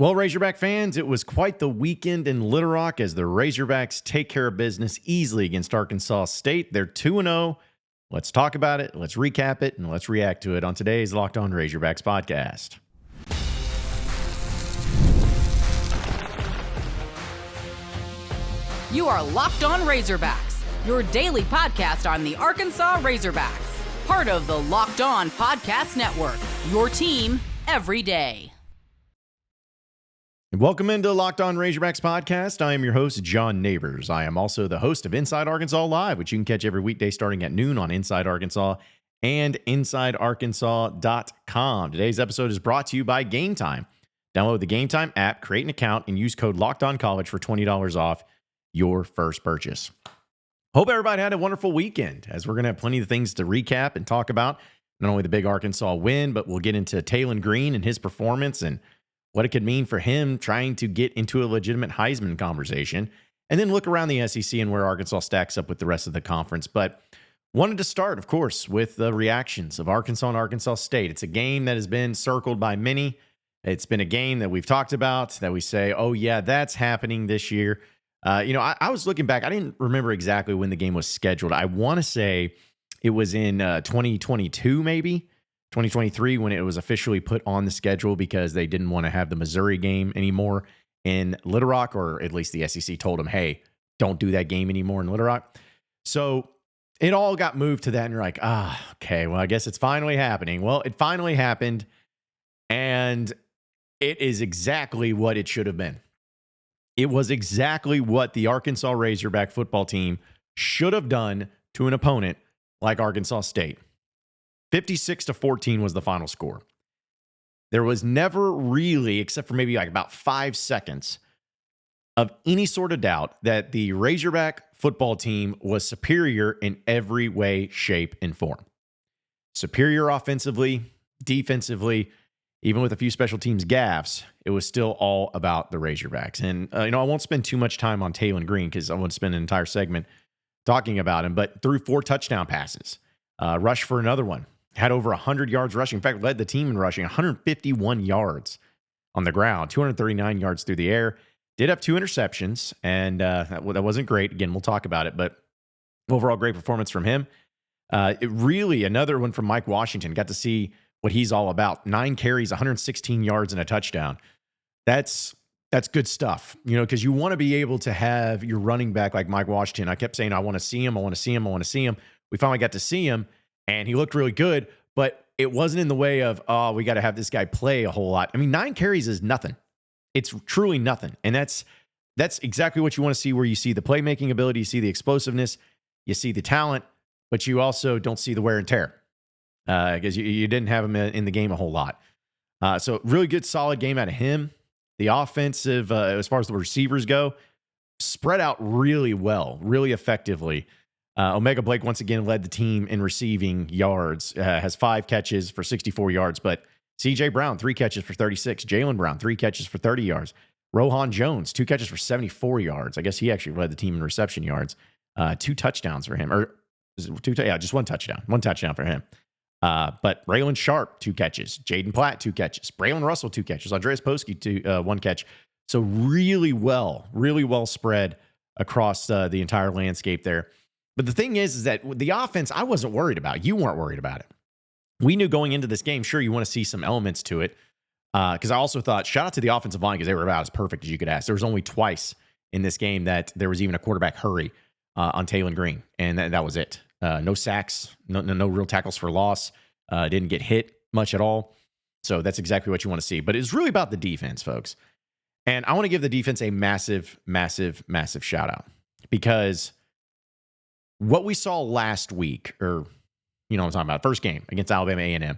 Well, Razorback fans, it was quite the weekend in Little Rock as the Razorbacks take care of business easily against Arkansas State. They're 2-0. Let's talk about it, let's recap it, and let's react to it on today's Locked On Razorbacks podcast. You are Locked On Razorbacks, your daily podcast on the Arkansas Razorbacks. Part of the Locked On Podcast Network, your team every day. Welcome into Locked On Razorbacks podcast. I am your host, John Nabors. I am also the host of Inside Arkansas Live, which you can catch every weekday starting at noon on Inside Arkansas and InsideArkansas.com. Today's episode is brought to you by Game Time. Download the Game Time app, create an account, and use code LOCKEDONCollege for $20 off your first purchase. Hope everybody had a wonderful weekend, as we're going to have plenty of things to recap and talk about. Not only the big Arkansas win, but we'll get into Taylen Green and his performance and what it could mean for him trying to get into a legitimate Heisman conversation, and then look around the SEC and where Arkansas stacks up with the rest of the conference. But wanted to start, of course, with the reactions of Arkansas and Arkansas State. It's a game that has been circled by many. It's been a game that we've talked about, that we say, oh yeah, that's happening this year. I was looking back. I didn't remember exactly when the game was scheduled. I want to say it was in 2022, maybe 2023, when it was officially put on the schedule because they didn't want to have the Missouri game anymore in Little Rock, or at least the SEC told them, hey, don't do that game anymore in Little Rock. So it all got moved to that, and you're like, okay, well, I guess it's finally happening. Well, it finally happened, and it is exactly what it should have been. It was exactly what the Arkansas Razorback football team should have done to an opponent like Arkansas State. 56-14 was the final score. There was never really, except for maybe like about 5 seconds, of any sort of doubt that the Razorback football team was superior in every way, shape, and form. Superior offensively, defensively, even with a few special teams gaffes, it was still all about the Razorbacks. And, I won't spend too much time on Taylen Green because I want to spend an entire segment talking about him, but threw 4 touchdown passes, rushed for another one, had over 100 yards rushing. In fact, led the team in rushing, 151 yards on the ground, 239 yards through the air. Did have 2 interceptions, and that wasn't great. Again, we'll talk about it, but overall great performance from him. Another one from Mike Washington. Got to see what he's all about. 9 carries, 116 yards, and a touchdown. That's good stuff, because you want to be able to have your running back like Mike Washington. I kept saying, I want to see him. I want to see him. I want to see him. We finally got to see him, and he looked really good, but it wasn't in the way of, we got to have this guy play a whole lot. 9 carries is nothing. It's truly nothing. And that's exactly what you want to see, where you see the playmaking ability, you see the explosiveness, you see the talent, but you also don't see the wear and tear because you didn't have him in the game a whole lot. So really good, solid game out of him. The offensive, as far as the receivers go, spread out really well, really effectively. Omega Blake once again led the team in receiving yards, has 5 catches for 64 yards, but CJ Brown, 3 catches for 36. Jalen Brown, 3 catches for 30 yards. Rohan Jones, 2 catches for 74 yards. I guess he actually led the team in reception yards. 2 touchdowns for him, just 1 touchdown. 1 touchdown for him. But Braylon Sharp, 2 catches. Jaden Platt, 2 catches. Braylon Russell, 2 catches. Andreas Poski, 1 catch. So really well spread across the entire landscape there. But the thing is that the offense, I wasn't worried about. You weren't worried about it. We knew going into this game, sure, you want to see some elements to it. Because I also thought, shout out to the offensive line, because they were about as perfect as you could ask. There was only twice in this game that there was even a quarterback hurry on Taylen Green, and that was it. No sacks, no real tackles for loss. Didn't get hit much at all. So that's exactly what you want to see. But it's really about the defense, folks. And I want to give the defense a massive, massive, massive shout out, because what we saw last week, or what I'm talking about, first game against Alabama A&M,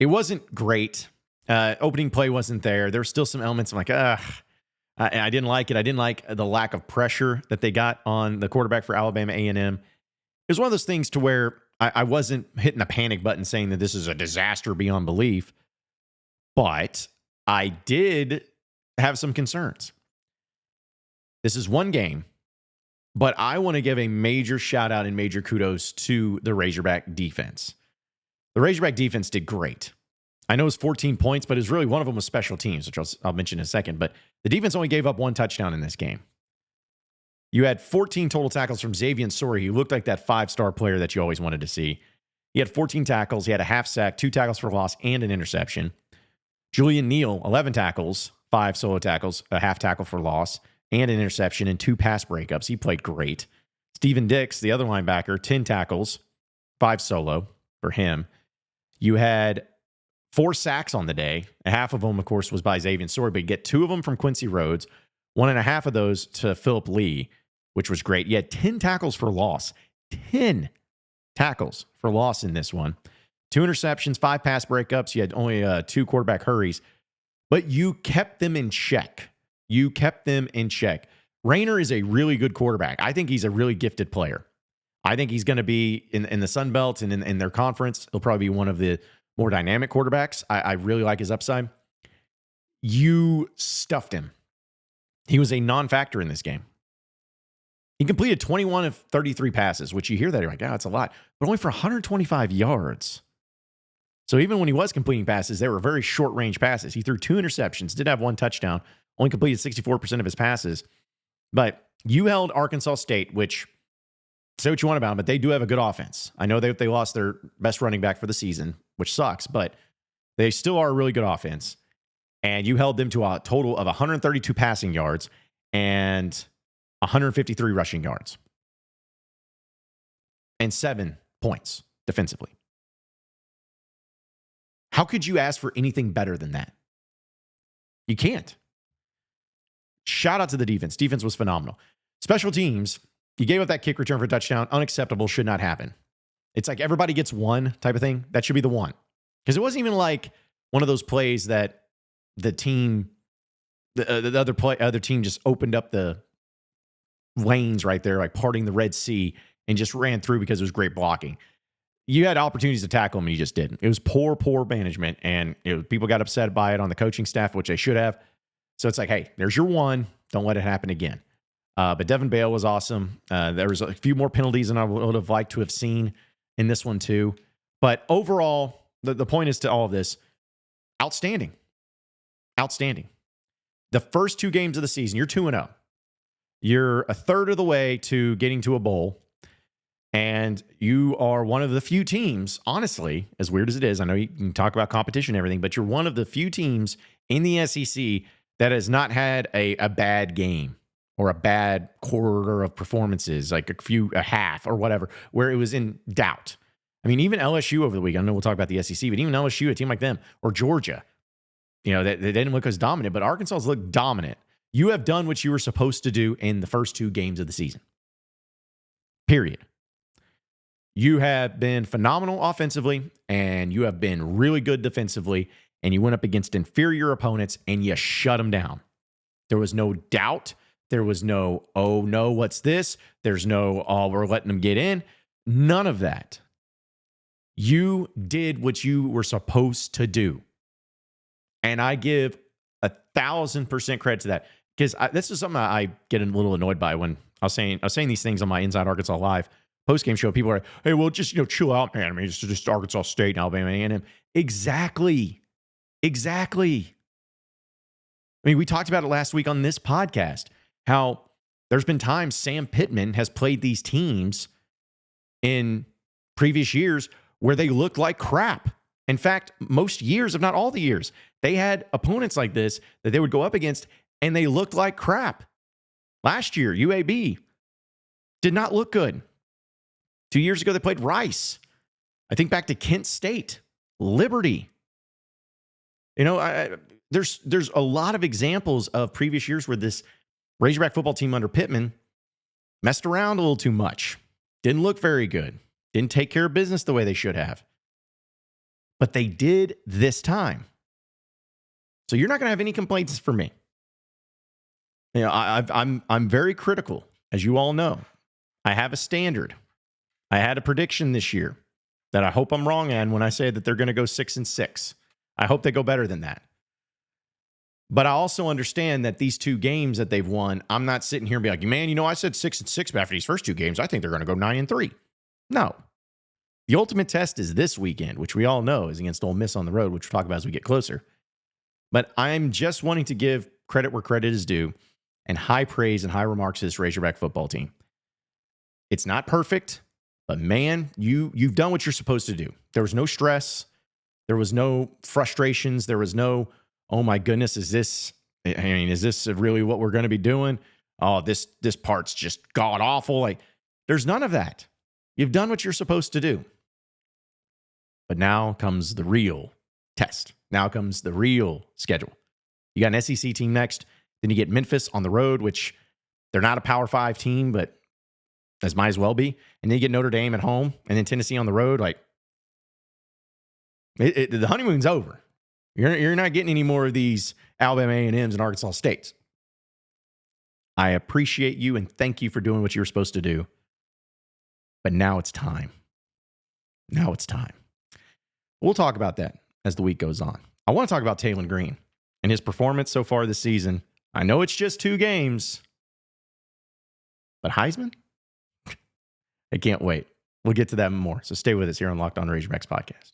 it wasn't great. Opening play wasn't there. There were still some elements I'm like, I didn't like it. I didn't like the lack of pressure that they got on the quarterback for Alabama A&M. It was one of those things to where I wasn't hitting the panic button saying that this is a disaster beyond belief, but I did have some concerns. This is one game, but I want to give a major shout out and major kudos to the Razorback defense. The Razorback defense did great. I know it's 14 points, but it's really one of them was special teams, which I'll mention in a second. But the defense only gave up 1 touchdown in this game. You had 14 total tackles from Xavier Sori. He looked like that 5-star player that you always wanted to see. He had 14 tackles. He had a half sack, 2 tackles for loss, and an interception. Julian Neal, 11 tackles, 5 solo tackles, a half tackle for loss, and an interception, and 2 pass breakups. He played great. Steven Dix, the other linebacker, 10 tackles, 5 solo for him. You had 4 sacks on the day. Half of them, of course, was by Xavier Sori, but you get 2 of them from Quincy Rhodes, 1.5 of those to Phillip Lee, which was great. You had 10 tackles for loss. 10 tackles for loss in this one. 2 interceptions, 5 pass breakups. You had only 2 quarterback hurries, but you kept them in check. You kept them in check. Rayner is a really good quarterback. I think he's a really gifted player. I think he's going to be in the Sun Belt and in their conference. He'll probably be one of the more dynamic quarterbacks. I really like his upside. You stuffed him. He was a non-factor in this game. He completed 21 of 33 passes, which you hear that, you're like, oh, that's a lot, but only for 125 yards. So even when he was completing passes, they were very short-range passes. He threw 2 interceptions, did have 1 touchdown, only completed 64% of his passes. But you held Arkansas State, which, say what you want about them, but they do have a good offense. I know they lost their best running back for the season, which sucks, but they still are a really good offense. And you held them to a total of 132 passing yards and 153 rushing yards. And 7 points defensively. How could you ask for anything better than that? You can't. Shout out to the defense. Defense was phenomenal. Special teams, you gave up that kick return for a touchdown. Unacceptable, should not happen. It's like everybody gets 1 type of thing. That should be the 1. Because it wasn't even like one of those plays that the team, the other team just opened up the lanes right there, like parting the Red Sea, and just ran through because it was great blocking. You had opportunities to tackle him, and you just didn't. It was poor management, and people got upset by it on the coaching staff, which they should have. So it's like, hey, there's your 1. Don't let it happen again. But Devin Bale was awesome. There was a few more penalties than I would have liked to have seen in this one too. But overall, the point is to all of this, outstanding. Outstanding. The first 2 games of the season, you're 2-0. You're a third of the way to getting to a bowl. And you are one of the few teams, honestly, as weird as it is, I know you can talk about competition and everything, but you're one of the few teams in the SEC that has not had a bad game or a bad quarter of performances, like a half or whatever, where it was in doubt. I mean, even LSU over the weekend, I know we'll talk about the SEC, but even LSU, a team like them, or Georgia, they didn't look as dominant, but Arkansas has looked dominant. You have done what you were supposed to do in the first 2 games of the season. Period. You have been phenomenal offensively, and you have been really good defensively, and you went up against inferior opponents, and you shut them down. There was no doubt. There was no, oh, no, what's this? There's no, oh, we're letting them get in. None of that. You did what you were supposed to do. And I give 1,000% credit to that, because this is something I get a little annoyed by when I was saying these things on my Inside Arkansas Live post-game show. People are like, hey, well, just, chill out, man. I mean, it's just Arkansas State and Alabama A&M. Exactly. I mean, we talked about it last week on this podcast, how there's been times Sam Pittman has played these teams in previous years where they looked like crap. In fact, most years, if not all the years, they had opponents like this that they would go up against, and they looked like crap. Last year, UAB did not look good. 2 years ago, they played Rice. I think back to Kent State, Liberty. There's a lot of examples of previous years where this Razorback football team under Pittman messed around a little too much. Didn't look very good. Didn't take care of business the way they should have. But they did this time. So you're not going to have any complaints from me. I'm very critical, as you all know. I have a standard. I had a prediction this year that I hope I'm wrong on when I say that they're going to go 6-6. I hope they go better than that. But I also understand that these 2 games that they've won, I'm not sitting here and be like, man, I said 6-6 after these first 2 games. I think they're going to go 9-3. No. The ultimate test is this weekend, which we all know is against Ole Miss on the road, which we'll talk about as we get closer. But I'm just wanting to give credit where credit is due and high praise and high remarks to this Razorback football team. It's not perfect, but man, you've done what you're supposed to do. There was no stress. There was no frustrations. There was no, oh my goodness, is this really what we're going to be doing? Oh, this part's just god awful. Like, there's none of that. You've done what you're supposed to do. But now comes the real test. Now comes the real schedule. You got an SEC team next. Then you get Memphis on the road, which they're not a Power 5 team, but as might as well be. And then you get Notre Dame at home, and then Tennessee on the road. Like, the honeymoon's over. You're not getting any more of these Alabama A&Ms and Arkansas States. I appreciate you and thank you for doing what you were supposed to do. But now it's time. Now it's time. We'll talk about that as the week goes on. I want to talk about Taylen Green and his performance so far this season. I know it's just 2 games, but Heisman? I can't wait. We'll get to that more. So stay with us here on Locked On Razorbacks podcast.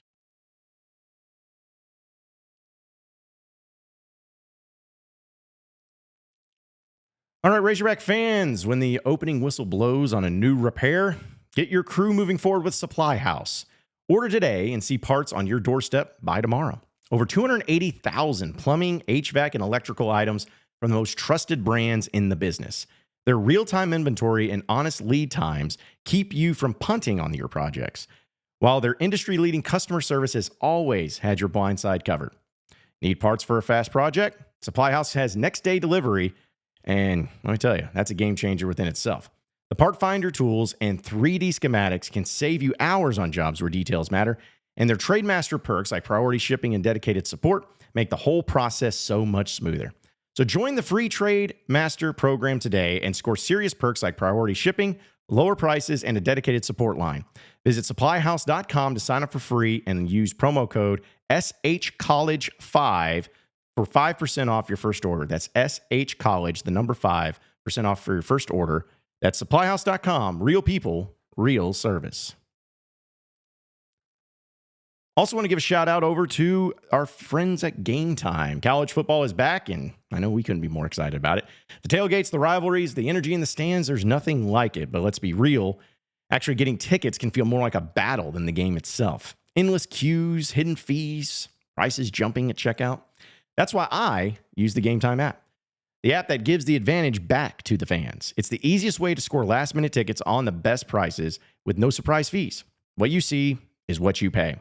All right, Razorback fans, when the opening whistle blows on a new repair, get your crew moving forward with Supply House. Order today and see parts on your doorstep by tomorrow. Over 280,000 plumbing, HVAC, and electrical items from the most trusted brands in the business. Their real-time inventory and honest lead times keep you from punting on your projects, while their industry-leading customer service has always had your blind side covered. Need parts for a fast project? Supply House has next-day delivery, and let me tell you, that's a game changer within itself. The part finder tools and 3D schematics can save you hours on jobs where details matter, and their Trademaster perks like priority shipping and dedicated support make the whole process so much smoother. So join the free Trademaster program today and score serious perks like priority shipping, lower prices, and a dedicated support line. Visit supplyhouse.com to sign up for free and use promo code SHCollege5 for 5% off your first order. That's SHCollege, the number 5% off for your first order. That's supplyhouse.com. Real people, real service. Also want to give a shout out over to our friends at Game Time. College football is back, and I know we couldn't be more excited about it. The tailgates, the rivalries, the energy in the stands, there's nothing like it. But let's be real. Actually, getting tickets can feel more like a battle than the game itself. Endless queues, hidden fees, prices jumping at checkout. That's why I use the Game Time app. The app that gives the advantage back to the fans. It's the easiest way to score last-minute tickets on the best prices with no surprise fees. What you see is what you pay.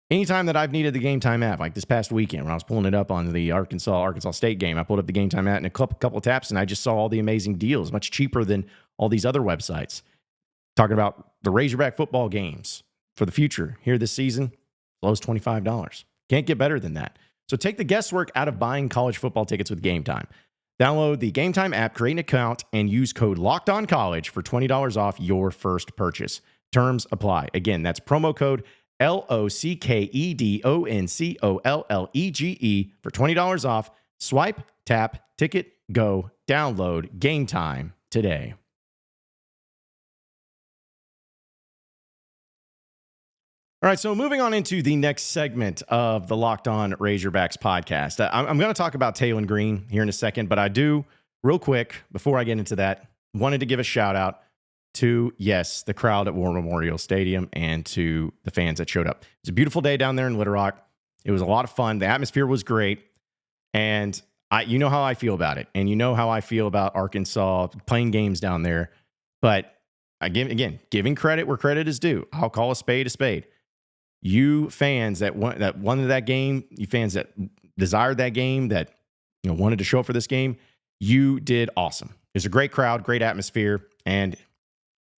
Anytime that I've needed the Game Time app, like this past weekend when I was pulling it up on the Arkansas State game, I pulled up the Game Time app in a couple of taps, and I just saw all the amazing deals, much cheaper than all these other websites. Talking about the Razorback football games for the future here this season, low as $25. Can't get better than that. So take the guesswork out of buying college football tickets with Game Time. Download the Game Time app, create an account, and use code LOCKEDONCollege for $20 off your first purchase. Terms apply. Again, that's promo code LOCKEDONCOLLEGE for $20 off. Swipe, tap, ticket, go, download Game Time today. All right, so moving on into the next segment of the Locked On Razorbacks podcast. I'm going to talk about Taylen Green here in a second, but I do, real quick, before I get into that, wanted to give a shout out to, yes, the crowd at War Memorial Stadium and to the fans that showed up. It was a beautiful day down there in Little Rock. It was a lot of fun. The atmosphere was great, and you know how I feel about it, and you know how I feel about Arkansas playing games down there, but giving credit where credit is due. I'll call a spade a spade. You fans that wanted that game, you fans that desired that game, that wanted to show up for this game, you did awesome. It was a great crowd, great atmosphere, and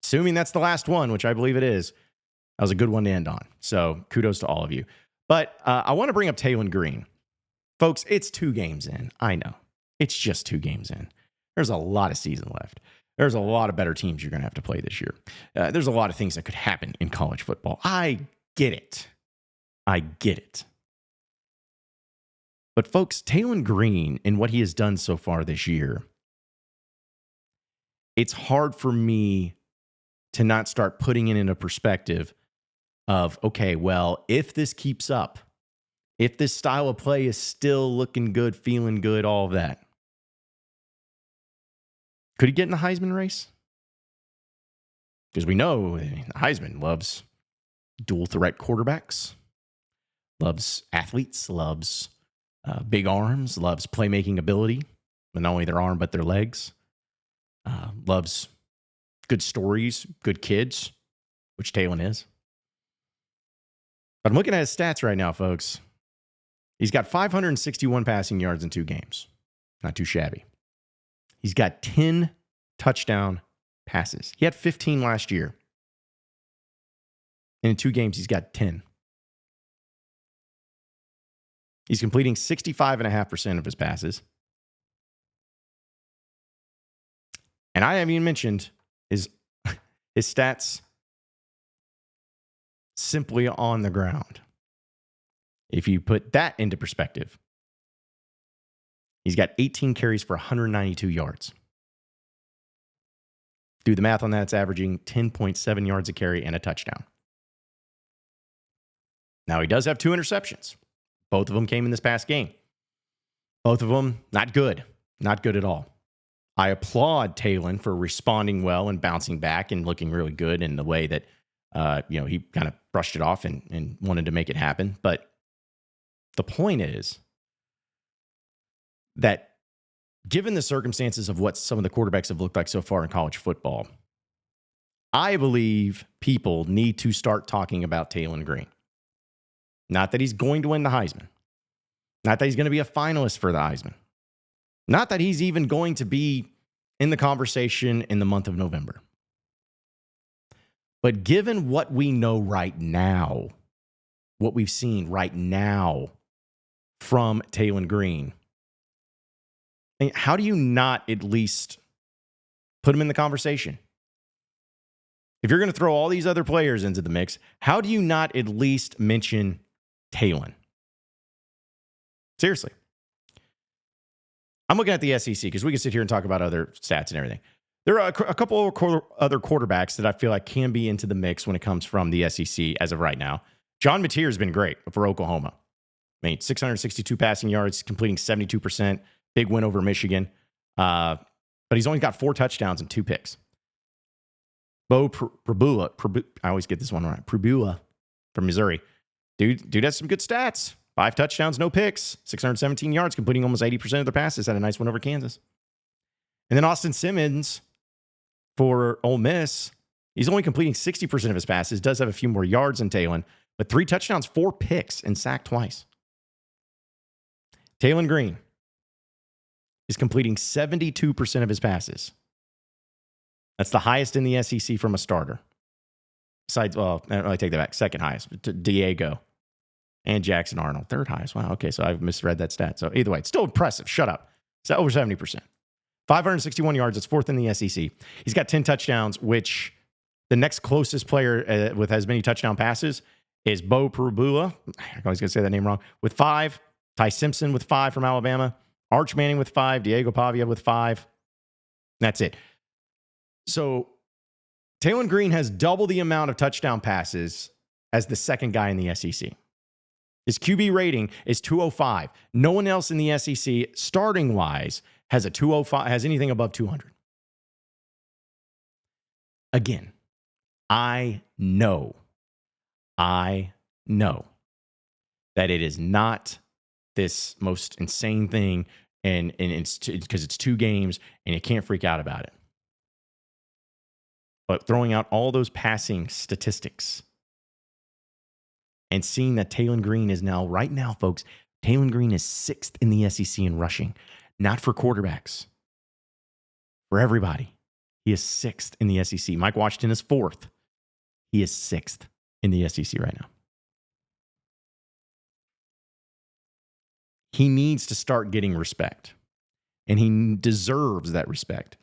assuming that's the last one, which I believe it is, that was a good one to end on. So kudos to all of you. But I want to bring up Taylen Green. Folks, it's 2 games in. I know. It's just 2 games in. There's a lot of season left. There's a lot of better teams you're going to have to play this year. There's a lot of things that could happen in college football. I get it. But folks, Taylen Green and what he has done so far this year, it's hard for me to not start putting it in a perspective of, okay, well, if this keeps up, if this style of play is still looking good, feeling good, all of that, could he get in the Heisman race? Because we know Heisman loves dual threat quarterbacks, loves athletes, loves big arms, loves playmaking ability, but not only their arm, but their legs, loves good stories, good kids, which Taylen is. But I'm looking at his stats right now, folks. He's got 561 passing yards in 2 games. Not too shabby. He's got 10 touchdown passes. He had 15 last year. And in 2 games, he's got 10. He's completing 65.5% of his passes. And I haven't even mentioned his stats simply on the ground. If you put that into perspective, he's got 18 carries for 192 yards. Do the math on that, it's averaging 10.7 yards a carry and a touchdown. Now, he does have 2 interceptions. Both of them came in this past game. Both of them, not good. Not good at all. I applaud Taylen for responding well and bouncing back and looking really good in the way that, he kind of brushed it off and wanted to make it happen. But the point is that given the circumstances of what some of the quarterbacks have looked like so far in college football, I believe people need to start talking about Taylen Green. Not that he's going to win the Heisman. Not that he's going to be a finalist for the Heisman. Not that he's even going to be in the conversation in the month of November. But given what we know right now, what we've seen right now from Taylen Green, how do you not at least put him in the conversation? If you're going to throw all these other players into the mix, how do you not at least mention Taylen? Seriously. I'm looking at the SEC because we can sit here and talk about other stats and everything. There are a couple of other quarterbacks that I feel like can be into the mix when it comes from the SEC as of right now. John Nabors has been great for Oklahoma. I mean, 662 passing yards, completing 72%. Big win over Michigan. But he's only got 4 touchdowns and 2 picks. Bo Prabula, I always get this one right. Prabula from Missouri. Dude has some good stats. 5 touchdowns, no picks, 617 yards, completing almost 80% of their passes. Had a nice win over Kansas. And then Austin Simmons for Ole Miss. He's only completing 60% of his passes. Does have a few more yards than Taylen, but 3 touchdowns, 4 picks, and sacked twice. Taylen Green is completing 72% of his passes. That's the highest in the SEC from a starter. Besides, well, I take that back. Second highest, Diego and Jackson Arnold. Third highest. Wow, okay, so I've misread that stat. So either way, it's still impressive. Shut up. It's over 70%. 561 yards. It's 4th in the SEC. He's got 10 touchdowns, which the next closest player with as many touchdown passes is Bo Prabula. I'm always going to say that name wrong. With 5. Ty Simpson with 5 from Alabama. Arch Manning with 5. Diego Pavia with 5. That's it. So Taylen Green has double the amount of touchdown passes as the second guy in the SEC. His QB rating is 205. No one else in the SEC, starting-wise, has a 205, has anything above 200. Again, I know that it is not this most insane thing, and it's because it's 2 games, and you can't freak out about it. But throwing out all those passing statistics and seeing that Taylen Green is now, right now, folks, Taylen Green is 6th in the SEC in rushing. Not for quarterbacks. For everybody. He is 6th in the SEC. Mike Washington is 4th. He is 6th in the SEC right now. He needs to start getting respect. And he deserves that respect.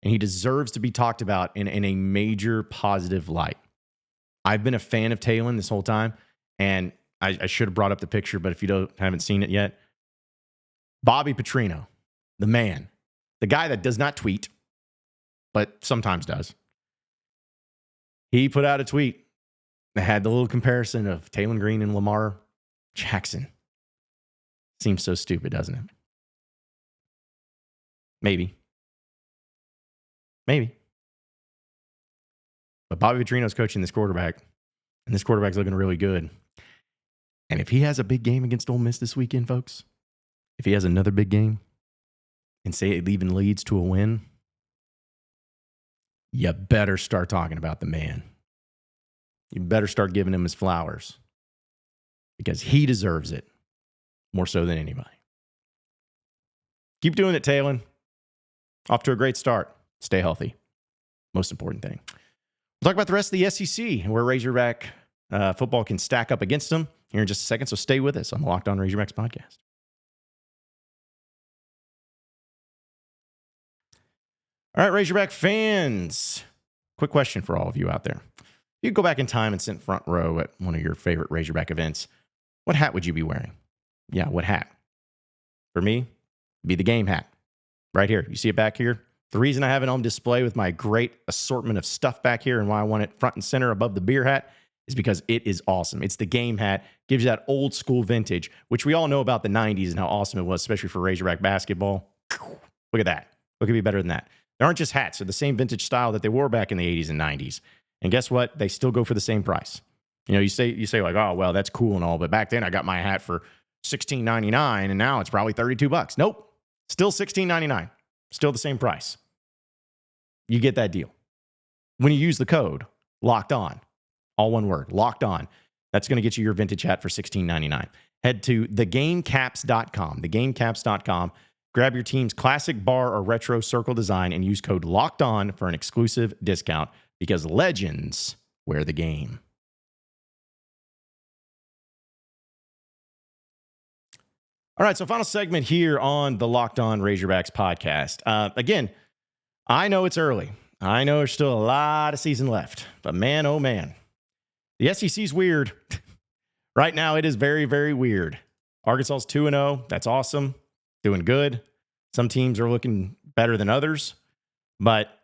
And he deserves to be talked about in a major positive light. I've been a fan of Taylen this whole time. And I should have brought up the picture, but if you haven't seen it yet, Bobby Petrino, the man, the guy that does not tweet, but sometimes does. He put out a tweet I had the little comparison of Taylen Green and Lamar Jackson. Seems so stupid, doesn't it? Maybe. But Bobby Petrino's coaching this quarterback, and this quarterback's looking really good. And if he has a big game against Ole Miss this weekend, folks, if he has another big game, and say it even leads to a win, you better start talking about the man. You better start giving him his flowers, because he deserves it more so than anybody. Keep doing it, Taylen. Off to a great start. Stay healthy. Most important thing. We'll talk about the rest of the SEC, where Razorback football can stack up against them here in just a second. So stay with us on the Locked On Razorbacks podcast. All right, Razorback fans. Quick question for all of you out there. If you could go back in time and sit front row at one of your favorite Razorback events, what hat would you be wearing? Yeah, what hat? For me, it'd be the game hat. Right here. You see it back here? The reason I have it on display with my great assortment of stuff back here and why I want it front and center above the beer hat is because it is awesome. It's the game hat. Gives you that old school vintage, which we all know about the 90s and how awesome it was, especially for Razorback basketball. Look at that. What could be better than that? They aren't just hats. They're the same vintage style that they wore back in the 80s and 90s. And guess what? They still go for the same price. You know, you say like, oh, well, that's cool and all, but back then I got my hat for $16.99 and now it's probably $32. Nope. Still $16.99. Still the same price. You get that deal. When you use the code, Locked On, all one word, Locked On, that's going to get you your vintage hat for $16.99. Head to thegamecaps.com, thegamecaps.com. Grab your team's classic bar or retro circle design and use code Locked On for an exclusive discount, because legends wear the game. All right, so final segment here on the Locked On Razorbacks podcast. Again, I know it's early. I know there's still a lot of season left, but man, oh man, the SEC's weird. Right now, it is very, very weird. Arkansas's 2-0. That's awesome. Doing good. Some teams are looking better than others, but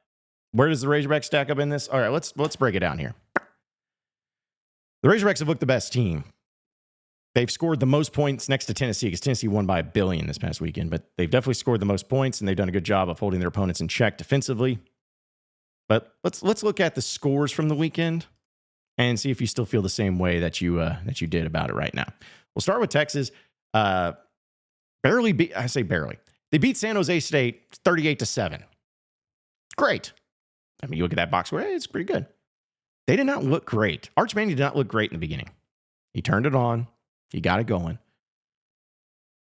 where does the Razorbacks stack up in this? All right, let's break it down here. The Razorbacks have looked the best team. They've scored the most points next to Tennessee, because Tennessee won by 1 billion this past weekend, but they've definitely scored the most points, and they've done a good job of holding their opponents in check defensively. But let's look at the scores from the weekend and see if you still feel the same way that you did about it right now. We'll start with Texas. Barely. They beat San Jose State 38-7. Great. I mean, you look at that box score, hey, it's pretty good. They did not look great. Arch Manning did not look great in the beginning. He turned it on. He got it going.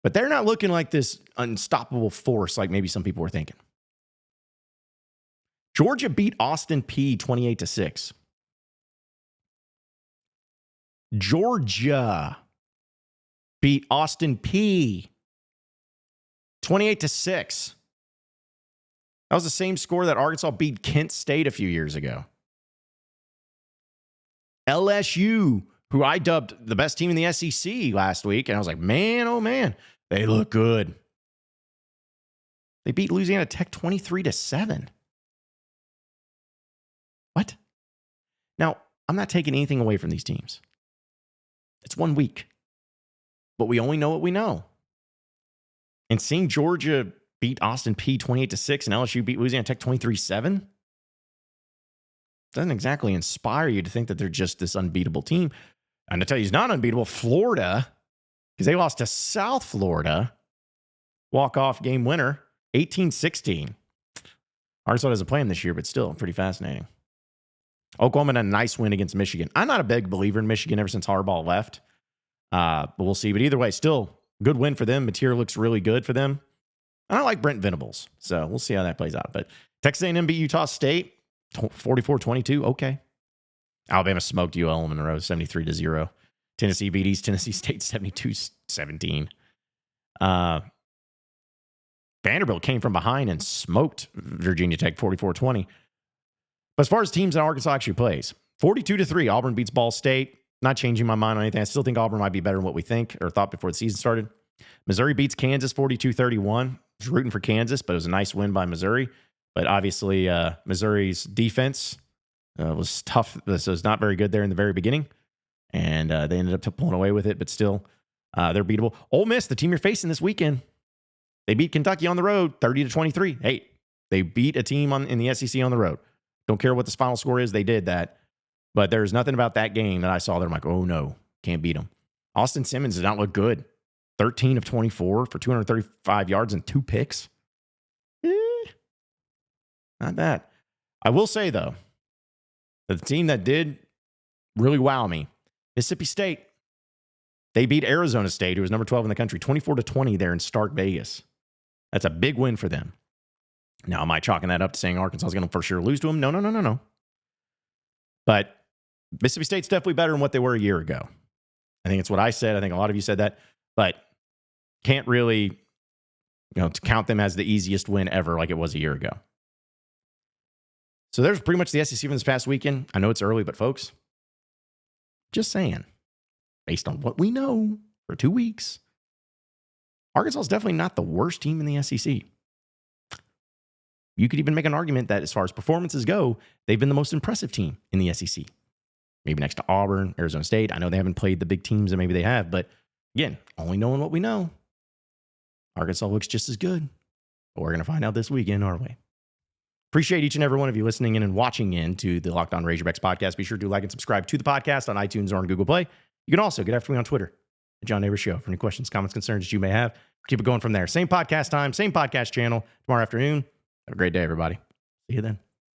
But they're not looking like this unstoppable force like maybe some people were thinking. Georgia beat Austin Peay 28-6. Georgia beat Austin Peay 28-6. That was the same score that Arkansas beat Kent State a few years ago. LSU, who I dubbed the best team in the SEC last week, and I was like, man, oh man, they look good. They beat Louisiana Tech 23-7. What? Now, I'm not taking anything away from these teams. It's 1 week. But we only know what we know. And seeing Georgia beat Austin Peay 28-6 and LSU beat Louisiana Tech 23-7 doesn't exactly inspire you to think that they're just this unbeatable team. And to tell you, it's not unbeatable. Florida, because they lost to South Florida, walk-off game winner, 18-16. Arkansas doesn't play them this year, but still pretty fascinating. Oklahoma had a nice win against Michigan. I'm not a big believer in Michigan ever since Harbaugh left, but we'll see. But either way, still good win for them. Material looks really good for them. And I like Brent Venables, so we'll see how that plays out. But Texas A&M beat Utah State 44-22. Okay. Alabama smoked UL Monroe 73-0. Tennessee beat East Tennessee State 72-17. Vanderbilt came from behind and smoked Virginia Tech 44-20. But as far as teams that Arkansas actually plays, 42-3, Auburn beats Ball State. Not changing my mind on anything. I still think Auburn might be better than what we think or thought before the season started. Missouri beats Kansas 42-31. I was rooting for Kansas, but it was a nice win by Missouri. But obviously, Missouri's defense was tough. This was not very good there in the very beginning, and they ended up pulling away with it. But still, they're beatable. Ole Miss, the team you're facing this weekend, they beat Kentucky on the road, 30-23. Hey, they beat a team in the SEC on the road. Don't care what the final score is. They did that. But there's nothing about that game that I saw that I'm like, oh no, can't beat them. Austin Simmons did not look good. 13 of 24 for 235 yards and 2 picks. Not bad. I will say, though, that the team that did really wow me, Mississippi State, they beat Arizona State, who was number 12 in the country, 24-20 there in Stark Vegas. That's a big win for them. Now, am I chalking that up to saying Arkansas is going to for sure lose to them? No. But Mississippi State's definitely better than what they were a year ago. I think it's what I said. I think a lot of you said that. But can't really, to count them as the easiest win ever like it was a year ago. So there's pretty much the SEC from this past weekend. I know it's early, but folks, just saying, based on what we know for 2 weeks, Arkansas is definitely not the worst team in the SEC. You could even make an argument that as far as performances go, they've been the most impressive team in the SEC. Maybe next to Auburn, Arizona State. I know they haven't played the big teams that maybe they have, but again, only knowing what we know, Arkansas looks just as good. But we're going to find out this weekend, aren't we? Appreciate each and every one of you listening in and watching in to the Locked On Razorbacks podcast. Be sure to like and subscribe to the podcast on iTunes or on Google Play. You can also get after me on Twitter, the John Nabors Show, for any questions, comments, concerns that you may have. Keep it going from there. Same podcast time, same podcast channel tomorrow afternoon. Have a great day, everybody. See you then.